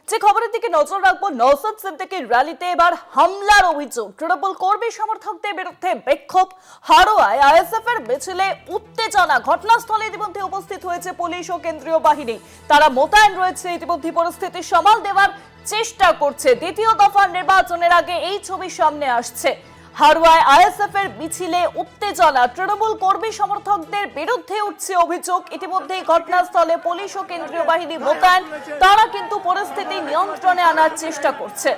যে খবরের দিকে নজর রাখবো, নওশাদ সিদ্দিকীর র্যালিতে এবার হামলার অভিযোগ। তৃণমূল কর্মী সমর্থকদের বিরুদ্ধে বিক্ষোভ। হাড়োয়ায় আইএসএফ এর মিছিলে উত্তেজনা। ঘটনাস্থলে ইতিমধ্যে উপস্থিত হয়েছে পুলিশ ও কেন্দ্রীয় বাহিনী। তারা মোতায়েন রয়েছে, ইতিমধ্যে পরিস্থিতি সামাল দেওয়ার চেষ্টা করছে। দ্বিতীয় দফার নির্বাচনের আগে এই ছবি সামনে আসছে। হাড়োয়ায় আইএসএফ এর মিছিলে উত্তেজনা। তৃণমূল কর্মী সমর্থকদের বিরুদ্ধে উঠছে অভিযোগ। ইতিমধ্যে ঘটনাস্থলে পুলিশ ও কেন্দ্রীয় বাহিনী মোতায়েন। তারা কিন্তু পরিস্থিতি নিয়ন্ত্রণে আনার চেষ্টা করছে।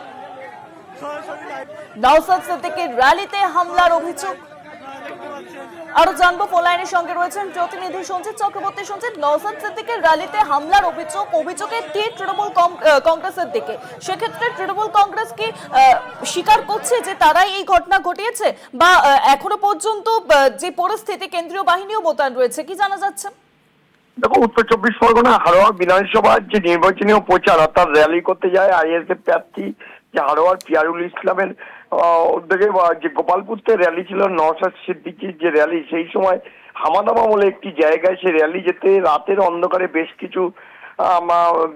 নওশাদ সিদ্দিকীর র্যালিতে হামলার অভিযোগ। আরো জানবো, ফোনলাইনের সঙ্গে রয়েছেন প্রতিনিধি সঞ্জিত চক্রবর্তী। সঞ্জিত, নওশাদ সিদ্দিকীর র্যালিতে হামলার অভিযোগের তীর তৃণমূল কংগ্রেসের দিকে। সেক্ষেত্রে তৃণমূল কংগ্রেস কি স্বীকার করছে যে তারাই এই ঘটনা ঘটিয়েছে, বা এখনো পর্যন্ত যে পরিস্থিতি, কেন্দ্রীয় বাহিনীও মোতায়েন রয়েছে, কি জানা যাচ্ছে? দেখো, উত্তর চব্বিশ পরগনা হাড়োয়া বিধানসভার যে নির্বাচনীয় প্রচার অর্থাৎ র্যালি করতে যায় আইএসএফ প্রার্থী যে হাড়োয়ার পিয়ারুল ইসলামের উদ্যোগে যে গোপালপুরতে র্যালি ছিল নওশাদ সিদ্দিকীর যে র্যালি, সেই সময় হামাদামা বলে একটি জায়গায় সে র্যালি যেতে রাতের অন্ধকারে বেশ কিছু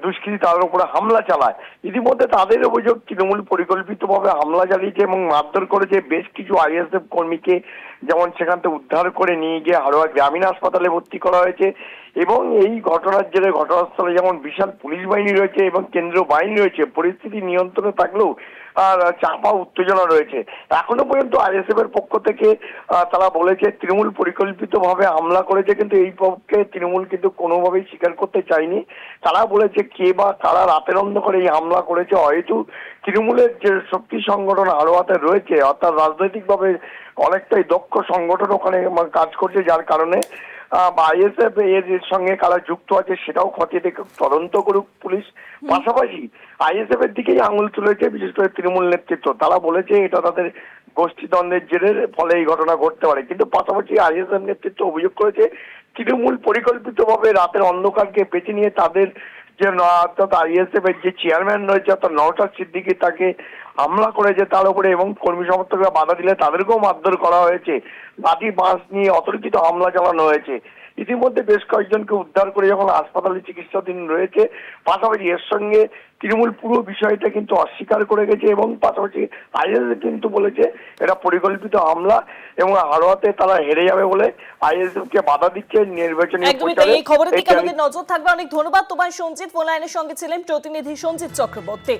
দুষ্কৃতী তাদের উপরে হামলা চালায়। ইতিমধ্যে তাদের অভিযোগ তৃণমূল পরিকল্পিতভাবে হামলা চালিয়েছে এবং মারধর করেছে। বেশ কিছু আইএসএফ কর্মীকে যেমন সেখান থেকে উদ্ধার করে নিয়ে গিয়ে হাড়োয়া গ্রামীণ হাসপাতালে ভর্তি করা হয়েছে। এবং এই ঘটনার জেরে ঘটনাস্থলে যেমন বিশাল পুলিশ বাহিনী রয়েছে এবং কেন্দ্রীয় বাহিনী রয়েছে, পরিস্থিতি নিয়ন্ত্রণে থাকলেও আর চাপা উত্তেজনা রয়েছে। এখনো পর্যন্ত আইএসএফ এর পক্ষ থেকে তারা বলেছে তৃণমূল পরিকল্পিতভাবে হামলা করেছে, কিন্তু এই পক্ষে তৃণমূল কিন্তু কোনোভাবেই স্বীকার করতে চায়নি। তারা বলেছে কে বা কারা রাতের অন্ধকারে এই হামলা করেছে। হয়তো তৃণমূলের যে শক্তি সংগঠন হাড়োয়াতে রয়েছে, অর্থাৎ রাজনৈতিকভাবে অনেকটাই দক্ষ সংগঠন ওখানে কাজ করছে, যার কারণে আইএসএফ এর সঙ্গে কারা যুক্ত আছে সেটাও খতিয়ে দেখে তদন্ত করুক পুলিশ। পাশাপাশি আইএসএফ এর দিকেই আঙুল তুলেছে বিশেষ করে তৃণমূল নেতৃত্ব। তারা বলেছে এটা তাদের গোষ্ঠীদ্বন্দ্বের জেরের ফলে এই ঘটনা ঘটতে পারে, কিন্তু পাশাপাশি আইএসএফ নেতৃত্ব অভিযোগ করেছে তৃণমূল পরিকল্পিতভাবে রাতের অন্ধকারকে বেছে নিয়ে তাদের যে অর্থাৎ আইএসএফ এর যে চেয়ারম্যান রয়েছে অর্থাৎ নওশাদ সিদ্দিকী তাকে হামলা করেছে তার উপরে, এবং কর্মী সমর্থকরা বাধা দিলে তাদেরকেও মারধর করা হয়েছে। লাঠি বাঁশ নিয়ে অতর্কিত হামলা চালানো হয়েছে। ইতিমধ্যে বেশ কয়েকজনকে উদ্ধার করে যখন হাসপাতালে চিকিৎসাধীন রয়েছে। পাশাপাশি এর সঙ্গে তৃণমূল পুরো বিষয়টা কিন্তু অস্বীকার করে গেছে এবং পাশাপাশি আইএসএফ কিন্তু বলেছে এটা পরিকল্পিত হামলা এবং হাড়োয়াতে তারা হেরে যাবে বলে আইএসএফ কে বাধা দিচ্ছে নির্বাচনী প্রচারে। এই খবরের দিকে আমাদের নজর থাকবে। অনেক ধন্যবাদ তোমায় সঞ্জিত। ফোন লাইনের সঙ্গে ছিলেন প্রতিনিধি সঞ্জিত চক্রবর্তী।